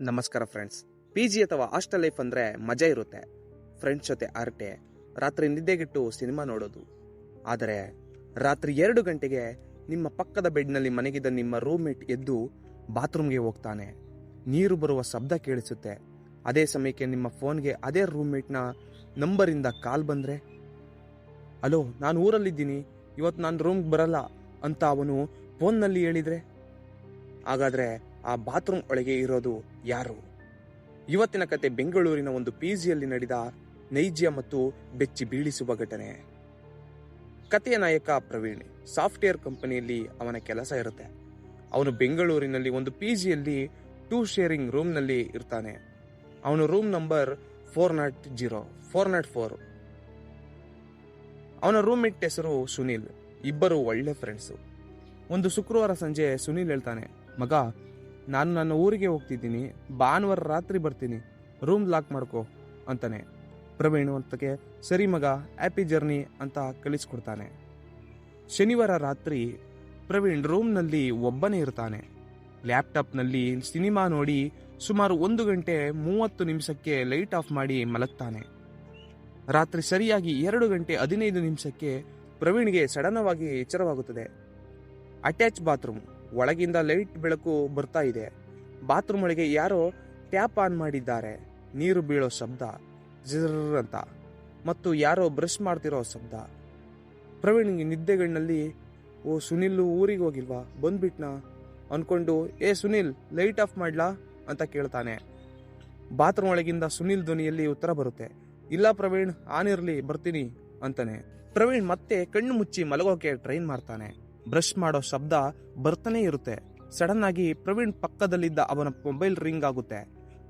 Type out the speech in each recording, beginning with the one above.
ನಮಸ್ಕಾರ friends. PG ಅಥವಾ hostel life ಅಂದರೆ ಮಜಾ ಇರುತ್ತೆ. ಫ್ರೆಂಡ್ಸ್ ಜೊತೆ ಹರಟೆ, ರಾತ್ರಿ ನಿದ್ದೆಗೆಟ್ಟು ಸಿನಿಮಾ ನೋಡೋದು. ಆದರೆ ರಾತ್ರಿ 2 ಗಂಟೆಗೆ ನಿಮ್ಮ ಪಕ್ಕದ ಬೆಡ್ನಲ್ಲಿ ಮನೆಗಿದ್ದ ನಿಮ್ಮ ರೂಮ್ಮೇಟ್ ಎದ್ದು ಬಾತ್ರೂಮ್ಗೆ ಹೋಗ್ತಾನೆ. ನೀರು ಬರುವ ಶಬ್ದ ಕೇಳಿಸುತ್ತೆ. ಅದೇ ಸಮಯಕ್ಕೆ ನಿಮ್ಮ ಫೋನ್ಗೆ ಅದೇ ರೂಮ್ಮೇಟ್ನ ನಂಬರಿಂದ ಕಾಲ್ ಬಂದರೆ, ಹಲೋ, ನಾನು ಊರಲ್ಲಿದ್ದೀನಿ, ಇವತ್ತು ನಾನು ರೂಮ್ಗೆ ಬರಲ್ಲ ಅಂತ ಅವನು ಫೋನ್ನಲ್ಲಿ ಹೇಳಿದರೆ, ಹಾಗಾದರೆ ಆ ಬಾತ್ರೂಮ್ ಒಳಗೆ ಇರೋದು ಯಾರು? ಇವತ್ತಿನ ಕತೆ ಬೆಂಗಳೂರಿನ ಒಂದು PGಯಲ್ಲಿ ನಡೆದ ನೈಜ ಮತ್ತು ಬೆಚ್ಚಿ ಬೀಳಿಸುವ ಘಟನೆ. ಕಥೆಯ ನಾಯಕ ಪ್ರವೀಣ್. ಸಾಫ್ಟ್ವೇರ್ ಕಂಪನಿಯಲ್ಲಿ ಅವನ ಕೆಲಸ ಇರುತ್ತೆ. ಅವನು ಬೆಂಗಳೂರಿನಲ್ಲಿ ಒಂದು PGಯಲ್ಲಿ 2 ಶೇರಿಂಗ್ ರೂಮ್ನಲ್ಲಿ ಇರ್ತಾನೆ. ಅವನು ರೂಮ್ ನಂಬರ್ 404. ಅವನ ರೂಮ್ಮೇಟ್ ಹೆಸರು ಸುನಿಲ್. ಇಬ್ಬರು ಒಳ್ಳೆ ಫ್ರೆಂಡ್ಸು. ಒಂದು ಶುಕ್ರವಾರ ಸಂಜೆ ಸುನಿಲ್ ಹೇಳ್ತಾನೆ, ಮಗ, ನಾನು ನನ್ನ ಊರಿಗೆ ಹೋಗ್ತಿದ್ದೀನಿ, ಭಾನುವಾರ ರಾತ್ರಿ ಬರ್ತೀನಿ, ರೂಮ್ ಲಾಕ್ ಮಾಡ್ಕೋ ಅಂತಾನೆ. ಪ್ರವೀಣ್ ಅಂತಕ್ಕೆ ಸರಿ ಮಗ, ಹ್ಯಾಪಿ ಜರ್ನಿ ಅಂತ ಕಳಿಸ್ಕೊಡ್ತಾನೆ. ಶನಿವಾರ ರಾತ್ರಿ ಪ್ರವೀಣ್ ರೂಮ್ನಲ್ಲಿ ಒಬ್ಬನೇ ಇರ್ತಾನೆ. ಲ್ಯಾಪ್ಟಾಪ್ನಲ್ಲಿ ಸಿನಿಮಾ ನೋಡಿ ಸುಮಾರು 1 ಗಂಟೆ 30 ನಿಮಿಷಕ್ಕೆ ಲೈಟ್ ಆಫ್ ಮಾಡಿ ಮಲಗ್ತಾನೆ. ರಾತ್ರಿ ಸರಿಯಾಗಿ 2 ಗಂಟೆ 15 ನಿಮಿಷಕ್ಕೆ ಪ್ರವೀಣ್ಗೆ ಸಡನ್ನವಾಗಿ ಎಚ್ಚರವಾಗುತ್ತದೆ. ಅಟ್ಯಾಚ್ ಬಾತ್ರೂಮ್, ಒಳಗಿಂದ ಲೈಟ್ ಬೆಳಕು ಬರ್ತಾ ಇದೆ. ಬಾತ್ರೂಮ್ ಒಳಗೆ ಯಾರೋ ಟ್ಯಾಪ್ ಆನ್ ಮಾಡಿದ್ದಾರೆ. ನೀರು ಬೀಳೋ ಶಬ್ದ ಜಿರ್ ಅಂತ, ಮತ್ತು ಯಾರೋ ಬ್ರಷ್ ಮಾಡ್ತಿರೋ ಶಬ್ದ. ಪ್ರವೀಣ್ಗೆ ನಿದ್ದೆಗಣ್ಣಲ್ಲಿ, ಓ ಸುನಿಲ್ ಊರಿಗೆ ಹೋಗಿಲ್ವಾ, ಬಂದ್ಬಿಟ್ನಾ ಅನ್ಕೊಂಡು, ಏ ಸುನಿಲ್, ಲೈಟ್ ಆಫ್ ಮಾಡ್ಲಾ ಅಂತ ಕೇಳ್ತಾನೆ. ಬಾತ್ರೂಮ್ ಒಳಗಿಂದ ಸುನಿಲ್ ಧ್ವನಿಯಲ್ಲಿ ಉತ್ತರ ಬರುತ್ತೆ, ಇಲ್ಲ ಪ್ರವೀಣ್, ಆನ್ ಇರ್ಲಿ, ಬರ್ತೀನಿ ಅಂತಾನೆ. ಪ್ರವೀಣ್ ಮತ್ತೆ ಕಣ್ಣು ಮುಚ್ಚಿ ಮಲಗೋಕೆ ಟ್ರೈನ್ ಮಾಡ್ತಾನೆ. ಬ್ರಷ್ ಮಾಡೋ ಶಬ್ದ ಬರ್ತಾನೆ ಇರುತ್ತೆ. ಸಡನ್ ಆಗಿ ಪ್ರವೀಣ್ ಪಕ್ಕದಲ್ಲಿದ್ದ ಅವನ ಮೊಬೈಲ್ ರಿಂಗ್ ಆಗುತ್ತೆ.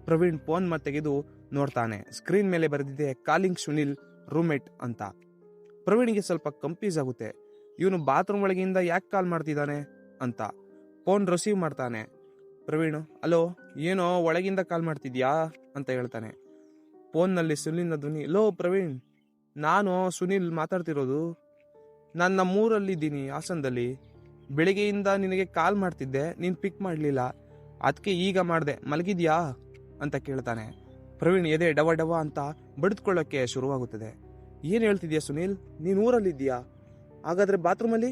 ಪ್ರವೀಣ್ ಫೋನ್ ತೆಗೆದು ನೋಡ್ತಾನೆ. ಸ್ಕ್ರೀನ್ ಮೇಲೆ ಬರೆದಿದೆ, ಕಾಲಿಂಗ್ ಸುನಿಲ್ ರೂಮ್ಮೇಟ್ ಅಂತ. ಪ್ರವೀಣ್ಗೆ ಸ್ವಲ್ಪ ಕನ್ಫ್ಯೂಸ್ ಆಗುತ್ತೆ. ಇವನು ಬಾತ್ರೂಮ್ ಒಳಗಿಂದ ಯಾಕೆ ಕಾಲ್ ಮಾಡ್ತಿದ್ದಾನೆ ಅಂತ. ಫೋನ್ ರಿಸೀವ್ ಮಾಡ್ತಾನೆ. ಪ್ರವೀಣ್, ಹಲೋ, ಏನೋ ಒಳಗಿಂದ ಕಾಲ್ ಮಾಡ್ತಿದ್ಯಾ ಅಂತ ಹೇಳ್ತಾನೆ. ಫೋನ್ನಲ್ಲಿ ಸುನಿಲ್ನ ಧ್ವನಿ, ಲೋ ಪ್ರವೀಣ್, ನಾನು ಸುನಿಲ್ ಮಾತಾಡ್ತಿರೋದು. ನಾನು ನಮ್ಮೂರಲ್ಲಿದ್ದೀನಿ, ಹಾಸನದಲ್ಲಿ. ಬೆಳಿಗ್ಗೆಯಿಂದ ನಿನಗೆ ಕಾಲ್ ಮಾಡ್ತಿದ್ದೆ, ನೀನು ಪಿಕ್ ಮಾಡಲಿಲ್ಲ, ಅದಕ್ಕೆ ಈಗ ಮಾಡಿದೆ, ಮಲಗಿದ್ಯಾ ಅಂತ ಕೇಳ್ತಾನೆ. ಪ್ರವೀಣ್ ಎದೆ ಡವ ಡವ ಅಂತ ಬಡಿದ್ಕೊಳ್ಳೋಕ್ಕೆ ಶುರುವಾಗುತ್ತದೆ. ಏನು ಹೇಳ್ತಿದ್ಯಾ ಸುನಿಲ್, ನೀನು ಊರಲ್ಲಿದ್ದೀಯಾ, ಹಾಗಾದ್ರೆ ಬಾತ್ರೂಮಲ್ಲಿ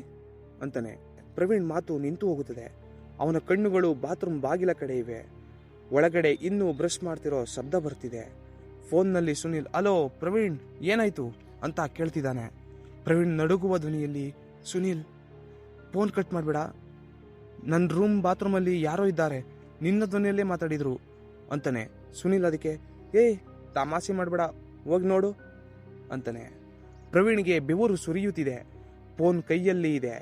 ಅಂತಾನೆ. ಪ್ರವೀಣ್ ಮಾತು ನಿಂತು ಹೋಗುತ್ತದೆ. ಅವನ ಕಣ್ಣುಗಳು ಬಾತ್ರೂಮ್ ಬಾಗಿಲ ಕಡೆ ಇವೆ. ಒಳಗಡೆ ಇನ್ನೂ ಬ್ರಷ್ ಮಾಡ್ತಿರೋ ಶಬ್ದ ಬರ್ತಿದೆ. ಫೋನ್ನಲ್ಲಿ ಸುನಿಲ್, ಹಲೋ ಪ್ರವೀಣ್, ಏನಾಯ್ತು ಅಂತ ಕೇಳ್ತಿದ್ದಾನೆ. ಪ್ರವೀಣ್ ನಡುಗುವ ಧ್ವನಿಯಲ್ಲಿ, ಸುನಿಲ್, ಫೋನ್ ಕಟ್ ಮಾಡಬೇಡ, ನನ್ನ ರೂಮ್ ಬಾತ್ರೂಮಲ್ಲಿ ಯಾರೋ ಇದ್ದಾರೆ, ನಿನ್ನ ಧ್ವನಿಯಲ್ಲೇ ಮಾತಾಡಿದ್ರು ಅಂತಾನೆ. ಸುನಿಲ್ ಅದಕ್ಕೆ, ತಮಾಷೆ ಮಾಡಬೇಡ, ಹೋಗಿ ನೋಡು ಅಂತಾನೆ. ಪ್ರವೀಣ್ಗೆ ಬೆವರು ಸುರಿಯುತ್ತಿದೆ. ಫೋನ್ ಕೈಯಲ್ಲಿ ಇದೆ.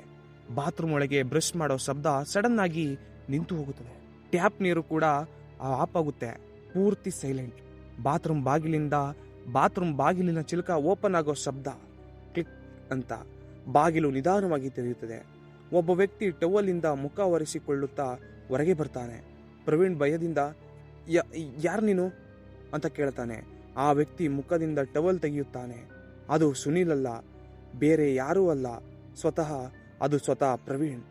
ಬಾತ್ರೂಮ್ ಒಳಗೆ ಬ್ರಷ್ ಮಾಡೋ ಶಬ್ದ ಸಡನ್ ಆಗಿ ನಿಂತು ಹೋಗುತ್ತದೆ. ಟ್ಯಾಪ್ ನೀರು ಕೂಡ ಆಫ್ ಆಗುತ್ತೆ. ಪೂರ್ತಿ ಸೈಲೆಂಟ್. ಬಾತ್ರೂಮ್ ಬಾಗಿಲಿನ ಚಿಲಕ ಓಪನ್ ಆಗೋ ಶಬ್ದ, ಕ್ಲಿಕ್ ಅಂತ. ಬಾಗಿಲು ನಿಧಾನವಾಗಿ ತೆರೆಯುತ್ತದೆ. ಒಬ್ಬ ವ್ಯಕ್ತಿ ಟವಲಿಂದ ಮುಖ ಒರೆಸಿಕೊಳ್ಳುತ್ತಾ ಹೊರಗೆ ಬರ್ತಾನೆ. ಪ್ರವೀಣ್ ಭಯದಿಂದ, ಯಾರು ನೀನು ಅಂತ ಕೇಳ್ತಾನೆ. ಆ ವ್ಯಕ್ತಿ ಮುಖದಿಂದ ಟವಲ್ ತೆಗೆಯುತ್ತಾನೆ. ಅದು ಸುನಿಲ್ ಅಲ್ಲ, ಬೇರೆ ಯಾರೂ ಅಲ್ಲ, ಸ್ವತಃ ಪ್ರವೀಣ್.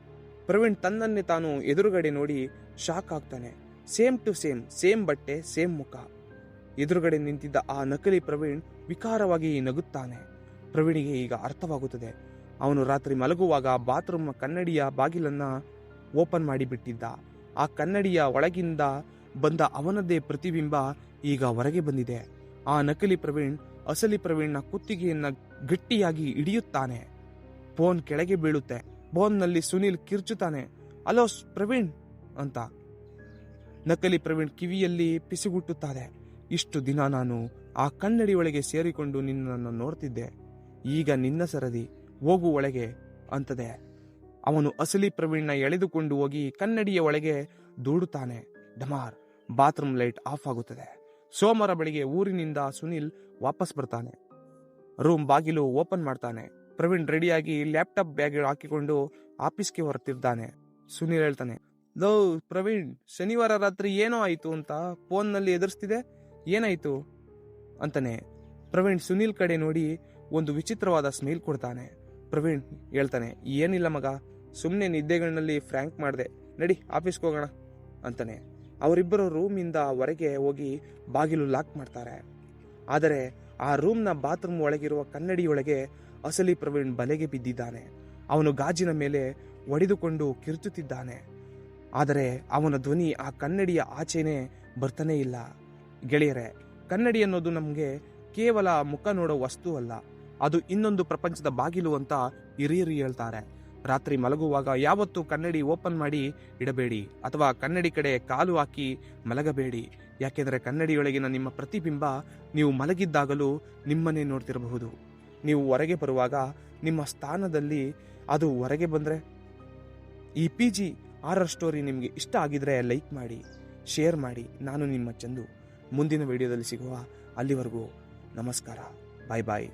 ಪ್ರವೀಣ್ ತನ್ನನ್ನೇ ತಾನು ಎದುರುಗಡೆ ನೋಡಿ ಶಾಕ್ ಆಗ್ತಾನೆ. ಸೇಮ್ ಟು ಸೇಮ್ ಬಟ್ಟೆ, ಸೇಮ್ ಮುಖ. ಎದುರುಗಡೆ ನಿಂತಿದ್ದ ಆ ನಕಲಿ ಪ್ರವೀಣ್ ವಿಕಾರವಾಗಿ ನಗುತ್ತಾನೆ. ಪ್ರವೀಣಿಗೆ ಈಗ ಅರ್ಥವಾಗುತ್ತದೆ. ಅವನು ರಾತ್ರಿ ಮಲಗುವಾಗ ಬಾತ್ರೂಮ್ ಕನ್ನಡಿಯ ಬಾಗಿಲನ್ನ ಓಪನ್ ಮಾಡಿಬಿಟ್ಟಿದ್ದ. ಆ ಕನ್ನಡಿಯ ಒಳಗಿಂದ ಬಂದ ಅವನದೇ ಪ್ರತಿಬಿಂಬ ಈಗ ಹೊರಗೆ ಬಂದಿದೆ. ಆ ನಕಲಿ ಪ್ರವೀಣ್ ಅಸಲಿ ಪ್ರವೀಣ್ನ ಕುತ್ತಿಗೆಯನ್ನ ಗಟ್ಟಿಯಾಗಿ ಹಿಡಿಯುತ್ತಾನೆ. ಫೋನ್ ಕೆಳಗೆ ಬೀಳುತ್ತೆ. ಫೋನ್ನಲ್ಲಿ ಸುನಿಲ್ ಕಿರ್ಚುತ್ತಾನೆ, ಹಲೋ ಪ್ರವೀಣ್ ಅಂತ. ನಕಲಿ ಪ್ರವೀಣ್ ಕಿವಿಯಲ್ಲಿ ಪಿಸುಗುಟ್ಟುತ್ತದೆ, ಇಷ್ಟು ದಿನ ನಾನು ಆ ಕನ್ನಡಿ ಒಳಗೆ ಸೇರಿಕೊಂಡು ನಿನ್ನನ್ನು ನೋಡ್ತಿದ್ದೆ, ಈಗ ನಿನ್ನ ಸರದಿ, ಹೋಗು ಒಳಗೆ ಅಂತದೆ. ಅವನು ಅಸಲಿ ಪ್ರವೀಣ್ನ ಎಳೆದುಕೊಂಡು ಹೋಗಿ ಕನ್ನಡಿಯ ಒಳಗೆ ದೂಡುತ್ತಾನೆ. ಡಮಾರ್. ಬಾತ್ರೂಮ್ ಲೈಟ್ ಆಫ್ ಆಗುತ್ತದೆ. ಸೋಮವಾರ ಬೆಳಿಗ್ಗೆ ಊರಿನಿಂದ ಸುನಿಲ್ ವಾಪಸ್ ಬರ್ತಾನೆ. ರೂಮ್ ಬಾಗಿಲು ಓಪನ್ ಮಾಡ್ತಾನೆ. ಪ್ರವೀಣ್ ರೆಡಿಯಾಗಿ ಲ್ಯಾಪ್ಟಾಪ್ ಬ್ಯಾಗ್ ಹಾಕಿಕೊಂಡು ಆಫೀಸ್ಗೆ ಹೊರಟಿದ್ದಾನೆ. ಸುನಿಲ್ ಹೇಳ್ತಾನೆ, ಲೋ ಪ್ರವೀಣ್, ಶನಿವಾರ ರಾತ್ರಿ ಏನೋ ಆಯ್ತು ಅಂತ ಫೋನ್ನಲ್ಲಿ ಎದುರಿಸ್ತಿದೆ, ಏನಾಯ್ತು ಅಂತಾನೆ. ಪ್ರವೀಣ್ ಸುನಿಲ್ ಕಡೆ ನೋಡಿ ಒಂದು ವಿಚಿತ್ರವಾದ ಸ್ಮೈಲ್ ಕೊಡ್ತಾನೆ. ಪ್ರವೀಣ್ ಹೇಳ್ತಾನೆ, ಏನಿಲ್ಲ ಮಗ, ಸುಮ್ಮನೆ ನಿದ್ದೆಗಣ್ಣಲ್ಲಿ ಫ್ರ್ಯಾಂಕ್ ಮಾಡಿದೆ, ನಡಿ ಆಫೀಸ್ಗೆ ಹೋಗೋಣ ಅಂತಾನೆ. ಅವರಿಬ್ಬರು ರೂಮಿಂದ ಹೊರಗೆ ಹೋಗಿ ಬಾಗಿಲು ಲಾಕ್ ಮಾಡ್ತಾರೆ. ಆದರೆ ಆ ರೂಮ್ನ ಬಾತ್ರೂಮ್ ಒಳಗಿರುವ ಕನ್ನಡಿಯೊಳಗೆ ಅಸಲಿ ಪ್ರವೀಣ್ ಬಲೆಗೆ ಬಿದ್ದಿದ್ದಾನೆ. ಅವನು ಗಾಜಿನ ಮೇಲೆ ಒಡೆದುಕೊಂಡು ಕಿರುಚುತ್ತಿದ್ದಾನೆ. ಆದರೆ ಅವನ ಧ್ವನಿ ಆ ಕನ್ನಡಿಯ ಆಚೆನೇ ಬರ್ತಾನೇ ಇಲ್ಲ. ಗೆಳೆಯರೆ, ಕನ್ನಡಿ ಅನ್ನೋದು ನಮಗೆ ಕೇವಲ ಮುಖ ನೋಡೋ ವಸ್ತು ಅಲ್ಲ, ಅದು ಇನ್ನೊಂದು ಪ್ರಪಂಚದ ಬಾಗಿಲು ಅಂತ ಹಿರಿಯರು ಹೇಳ್ತಾರೆ. ರಾತ್ರಿ ಮಲಗುವಾಗ ಯಾವತ್ತೂ ಕನ್ನಡಿ ಓಪನ್ ಮಾಡಿ ಇಡಬೇಡಿ, ಅಥವಾ ಕನ್ನಡಿ ಕಡೆ ಕಾಲು ಹಾಕಿ ಮಲಗಬೇಡಿ. ಯಾಕೆಂದರೆ ಕನ್ನಡಿಯೊಳಗಿನ ನಿಮ್ಮ ಪ್ರತಿಬಿಂಬ ನೀವು ಮಲಗಿದ್ದಾಗಲೂ ನಿಮ್ಮನ್ನೇ ನೋಡ್ತಿರಬಹುದು. ನೀವು ಹೊರಗೆ ಬರುವಾಗ ನಿಮ್ಮ ಸ್ಥಾನದಲ್ಲಿ ಅದು ಹೊರಗೆ ಬಂದರೆ. ಈ PG ಹಾರರ್ ಸ್ಟೋರಿ ನಿಮಗೆ ಇಷ್ಟ ಆಗಿದ್ರೆ ಲೈಕ್ ಮಾಡಿ, ಶೇರ್ ಮಾಡಿ. ನಾನು ನಿಮ್ಮ ಚಂದು. ಮುಂದಿನ ವಿಡಿಯೋದಲ್ಲಿ ಸಿಗುವ. ಅಲ್ಲಿವರೆಗೂ ನಮಸ್ಕಾರ. ಬಾಯ್ ಬಾಯ್.